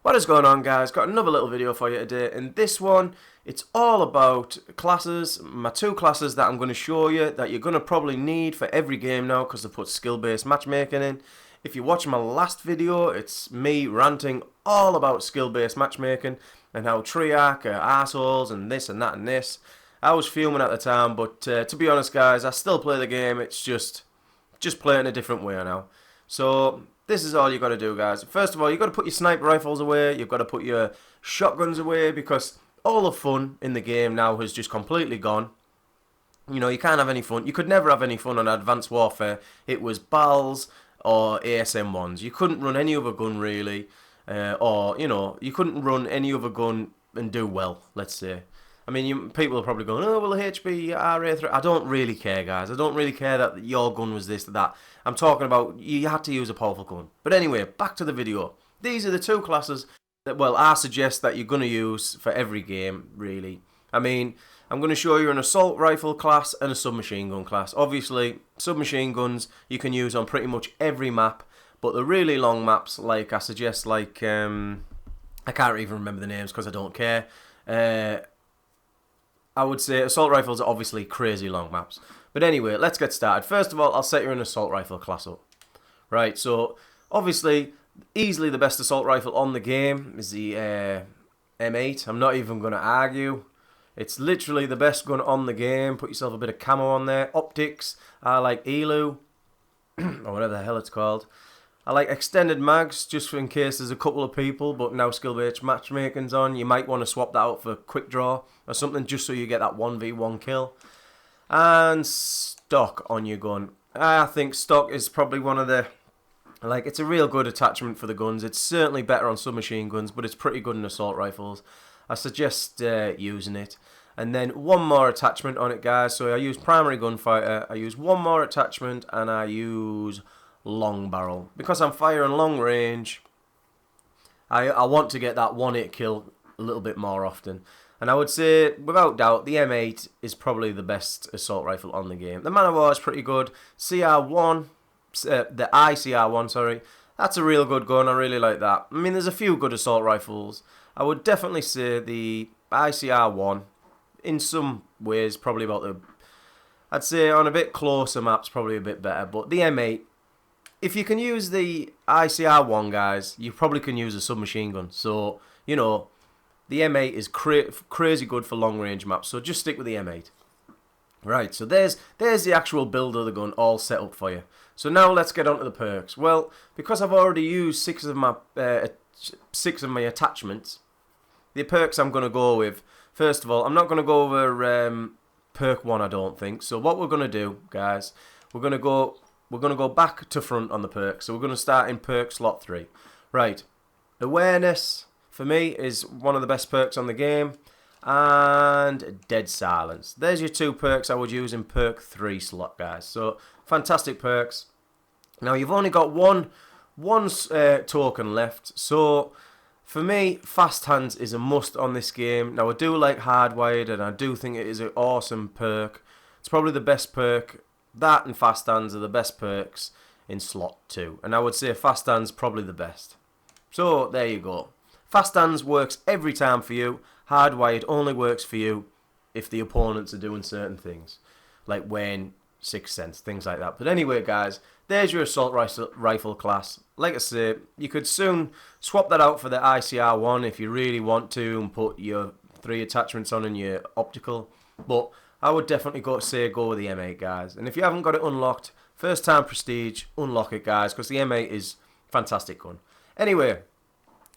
What is going on, guys? Got another little video for you today. In this one, it's all about classes, my two classes that I'm going to show you that you're going to probably need for every game now because they put skill-based matchmaking in. If you watch my last video, it's me ranting all about skill-based matchmaking and how Triarch are assholes and this and that and this. I was fuming at the time, but to be honest, guys, I still play the game. It's just play it in a different way now. So this is all you got to do, guys. First of all, you've got to put your sniper rifles away. You've got to put your shotguns away because all the fun in the game now has just completely gone. You know, you can't have any fun. You could never have any fun on Advanced Warfare. It was BALs or ASM-1s. You couldn't run any other gun, really. Or, you know, you couldn't run any other gun and do well, let's say. I mean, people are probably going, oh, well, the HB RA3. I don't really care, guys. I don't really care that your gun was this or that. I'm talking about you had to use a powerful gun. But anyway, back to the video. These are the two classes that, well, I suggest that you're going to use for every game, really. I mean, I'm going to show you an assault rifle class and a submachine gun class. Obviously, submachine guns you can use on pretty much every map. But the really long maps, like I suggest, like, I can't even remember the names because I don't care. I would say assault rifles are obviously crazy long maps. But anyway, let's get started. First of all, I'll set you an assault rifle class up. Right, so obviously, easily the best assault rifle on the game is the M8. I'm not even going to argue. It's literally the best gun on the game. Put yourself a bit of camo on there. Optics, I like ELU, or whatever the hell it's called. I like extended mags, just in case there's a couple of people, but now skill-based matchmaking's on. You might want to swap that out for quick draw or something, just so you get that 1v1 kill. And stock on your gun. I think stock is probably one of the... Like, it's a real good attachment for the guns. It's certainly better on submachine guns, but it's pretty good in assault rifles. I suggest using it. And then one more attachment on it, guys. So I use primary gunfighter, I use one more attachment, and I use long barrel. Because I'm firing long range, I want to get that 1-hit kill a little bit more often. And I would say, without doubt, the M8 is probably the best assault rifle on the game. The Man of War is pretty good. CR1, the ICR1, sorry, that's a real good gun. I really like that. I mean, there's a few good assault rifles. I would definitely say the ICR1, in some ways, probably about the... I'd say on a bit closer maps, probably a bit better. But the M8, if you can use the ICR1, guys, you probably can use a submachine gun. So, you know, the M8 is crazy good for long-range maps. So just stick with the M8. Right, so there's the actual build of the gun all set up for you. So now let's get on to the perks. Well, because I've already used six of my attachments, the perks I'm going to go with, first of all, I'm not going to go over perk 1, I don't think. So what we're going to do, guys, we're going to go back to front on the perks. So we're going to start in perk slot 3. Right. Awareness, for me, is one of the best perks on the game. And Dead Silence. There's your two perks I would use in perk 3 slot, guys. So, fantastic perks. Now, you've only got one token left. So, for me, Fast Hands is a must on this game. Now, I do like Hardwired, and I do think it is an awesome perk. It's probably the best perk. That and Fast Hands are the best perks in slot 2. And I would say Fast Hands probably the best. So, there you go. Fast Hands works every time for you. Hardwired only works for you if the opponents are doing certain things. Like Wayne, Sixth Sense, things like that. But anyway, guys, there's your assault rifle class. Like I say, you could soon swap that out for the ICR1 if you really want to and put your 3 attachments on and your optical. But I would definitely go with the M8, guys. And if you haven't got it unlocked, first time prestige, unlock it, guys, because the M8 is a fantastic gun. Anyway,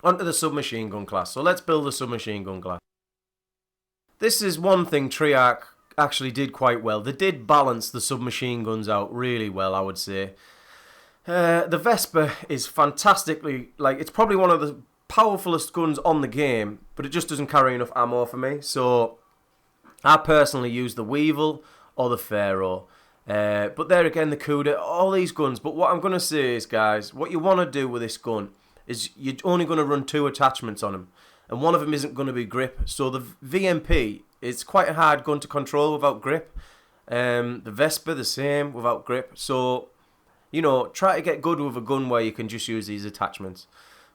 onto the submachine gun class. So let's build a submachine gun class. This is one thing Triarch actually did quite well. They did balance the submachine guns out really well, I would say. The Vesper is fantastically... Like, it's probably one of the powerfulest guns on the game, but it just doesn't carry enough ammo for me. So I personally use the Weevil or the Pharaoh. But there again, the Cuda, all these guns. But what I'm going to say is, guys, what you want to do with this gun is you're only going to run 2 attachments on them. And one of them isn't going to be grip. So the VMP, it's quite a hard gun to control without grip. The Vesper, the same, without grip. So, you know, try to get good with a gun where you can just use these attachments.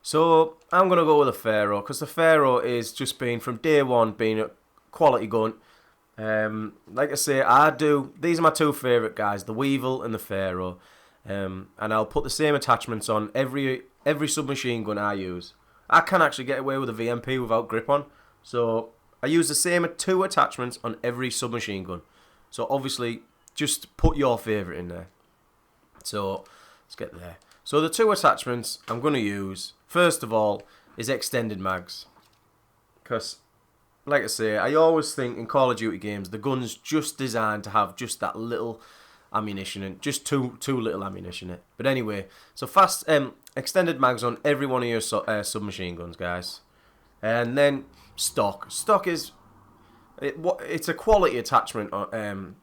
So I'm going to go with the Pharaoh, because the Pharaoh is just been, from day one, being a quality gun. Like I say, these are my two favourite guys, the Weevil and the Pharaoh. And I'll put the same attachments on every submachine gun I use. I can actually get away with a VMP without grip on. So I use the same two attachments on every submachine gun. So obviously, just put your favourite in there. So let's get there. So the two attachments I'm going to use, first of all, is extended mags. Because, like I say, I always think in Call of Duty games, the gun's just designed to have just that little ammunition in, just too little ammunition in it. But anyway, so extended mags on every one of your submachine guns, guys. And then stock. Stock is, it's a quality attachment on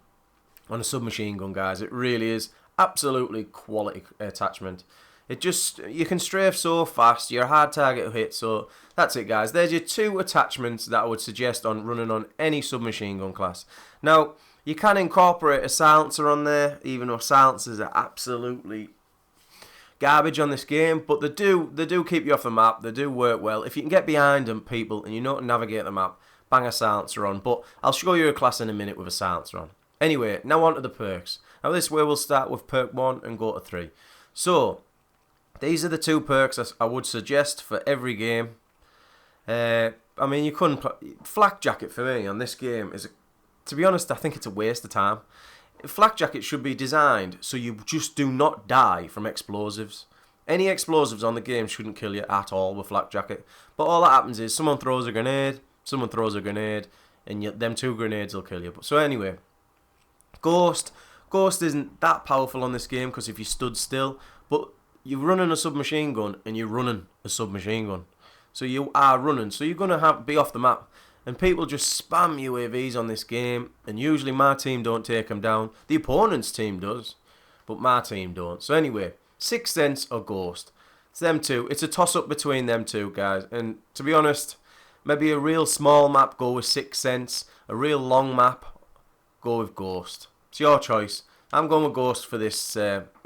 a submachine gun, guys. It really is. Absolutely quality attachment. You can strafe so fast, you're a hard target to hit, so that's it, guys. There's your two attachments that I would suggest on running on any submachine gun class. Now, you can incorporate a silencer on there, even though silencers are absolutely garbage on this game, but they do keep you off the map, they do work well. If you can get behind them, people, and you know how to navigate the map, bang a silencer on, but I'll show you a class in a minute with a silencer on. Anyway, now on to the perks. Now this way we'll start with perk 1 and go to 3. So, these are the two perks I would suggest for every game. I mean, you couldn't... Flak Jacket for me on this game is... To be honest, I think it's a waste of time. Flak Jacket should be designed so you just do not die from explosives. Any explosives on the game shouldn't kill you at all with Flak Jacket. But all that happens is someone throws a grenade, and them two grenades will kill you. So anyway... Ghost isn't that powerful on this game because if you stood still, but you're running a submachine gun and you're running a submachine gun. So you are running, so you're going to be off the map. And people just spam UAVs on this game, and usually my team don't take them down. The opponent's team does, but my team don't. So anyway, Sixth Sense or Ghost. It's them two. It's a toss-up between them two, guys. And to be honest, maybe a real small map, go with Sixth Sense. A real long map, go with Ghost. It's your choice. I'm going with Ghost for this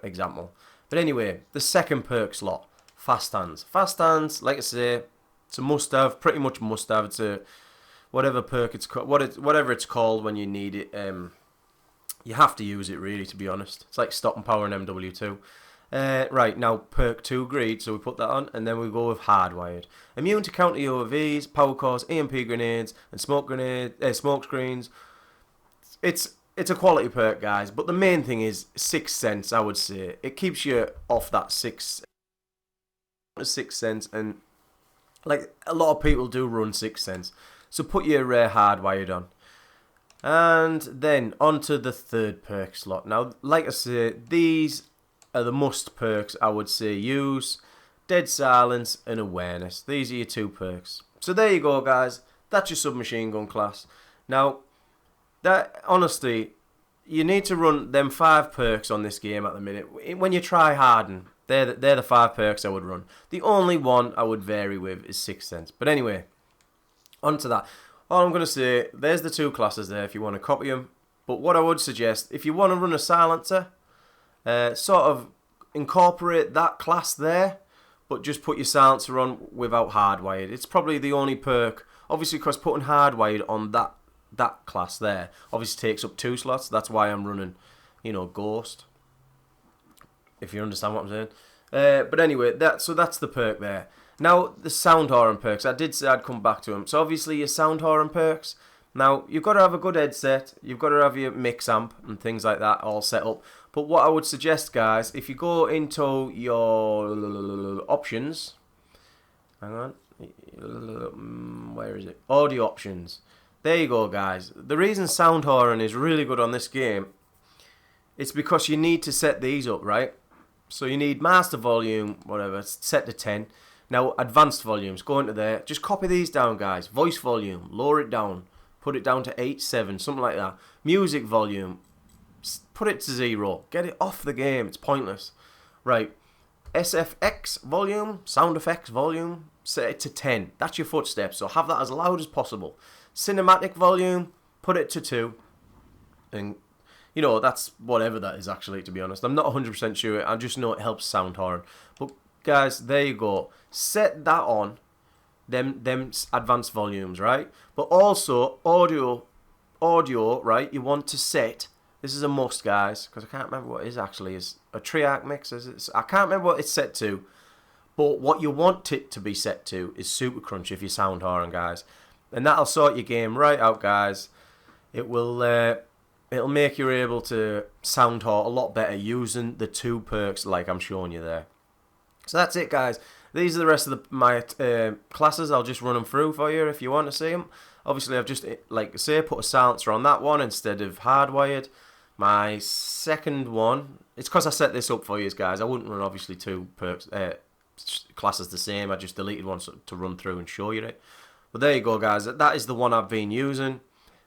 example. But anyway, the second perk slot, Fast Hands. Fast Hands, like I say, it's a must-have, pretty much must-have. It's a whatever perk it's called, whatever it's called when you need it. You have to use it, really, to be honest. It's like Stop and Power and MW2. Right, now perk 2 Greed, so we put that on, and then we go with Hardwired. Immune to counter UAVs, power cores, EMP grenades, and smoke screens. It's a quality perk, guys, but the main thing is Sixth Sense, I would say. It keeps you off that Sixth Sense, and like a lot of people do run Sixth Sense. So put your Hardwired on. And then onto the third perk slot. Now, like I say, these are the must perks, I would say. Use, Dead Silence, and Awareness. These are your two perks. So there you go, guys. That's your submachine gun class. Now, that honestly, you need to run them 5 perks on this game at the minute. When you try harden, they're the 5 perks I would run. The only one I would vary with is Sixth Sense. But anyway, on to that. All I'm going to say, there's the two classes there if you want to copy them. But what I would suggest, if you want to run a silencer, sort of incorporate that class there, but just put your silencer on without Hardwired. It's probably the only perk, obviously, because putting Hardwired on that class there obviously takes up 2 slots. That's why I'm running, Ghost, if you understand what I'm saying. But anyway, that's the perk there. Now the sound horn perks, I did say I'd come back to them. So obviously your sound horn perks, now you've got to have a good headset, you've got to have your mix amp and things like that all set up. But what I would suggest, guys, if you go into your options, hang on, where is it? Audio options. There you go, guys. The reason sound horn is really good on this game, it's because you need to set these up, right? So you need master volume, whatever, set to 10. Now, advanced volumes, go into there. Just copy these down, guys. Voice volume, lower it down. Put it down to 8, 7, something like that. Music volume, put it to 0. Get it off the game. It's pointless. Right. SFX volume, sound effects volume, set it to 10. That's your footsteps, so have that as loud as possible. Cinematic volume, put it to 2. And, that's whatever that is, actually, to be honest. I'm not 100% sure. I just know it helps sound horn. But guys, there you go. Set that on them advanced volumes, right? But also audio, right? You want to set. This is a must, guys, because I can't remember what it is actually. Is a Triarch mix? Is it? I can't remember what it's set to. But what you want it to be set to is Super Crunch if you're sound whoring, guys. And that'll sort your game right out, guys. It will it'll make you able to sound whore a lot better using the 2 perks like I'm showing you there. So that's it, guys. These are the rest of my classes. I'll just run them through for you if you want to see them. Obviously, I've just, like I say, put a silencer on that one instead of hardwired. My second one, it's because I set this up for you guys. I wouldn't run, obviously, 2 perks classes the same. I just deleted one to run through and show you it. But there you go, guys. That is the one I've been using.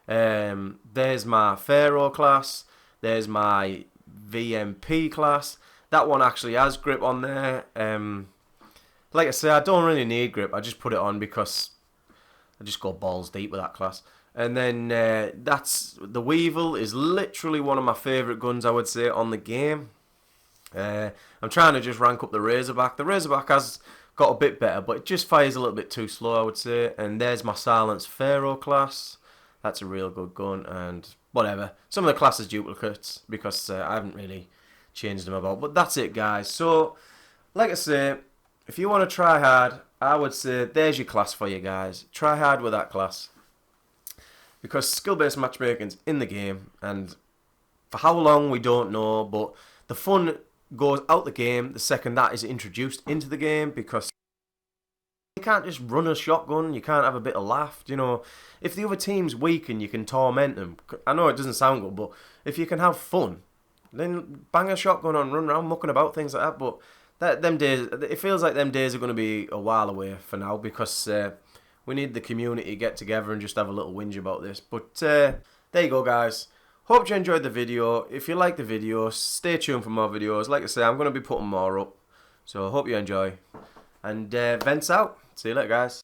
There's my Pharaoh class. There's my VMP class. That one actually has grip on there. Like I say, I don't really need grip. I just put it on because I just go balls deep with that class. And then that's the Weevil is literally one of my favourite guns, I would say, on the game. I'm trying to just rank up the Razorback. The Razorback has got a bit better, but it just fires a little bit too slow, I would say. And there's my Silence Pharaoh class. That's a real good gun, and whatever. Some of the classes duplicates because I haven't really changed them about. But that's it, guys. So, like I say, if you want to try hard, I would say there's your class for you guys. Try hard with that class. Because skill-based matchmaking's in the game, and for how long we don't know, but the fun goes out the game the second that is introduced into the game, because you can't just run a shotgun, you can't have a bit of laugh, you know. If the other team's weak and you can torment them, I know it doesn't sound good, but if you can have fun, then bang a shotgun on, run around mucking about, things like that. But them days, it feels like them days are going to be a while away for now, because we need the community to get together and just have a little whinge about this. But there you go, guys. Hope you enjoyed the video. If you like the video, stay tuned for more videos. Like I say, I'm going to be putting more up. So I hope you enjoy. And Vents out. See you later, guys.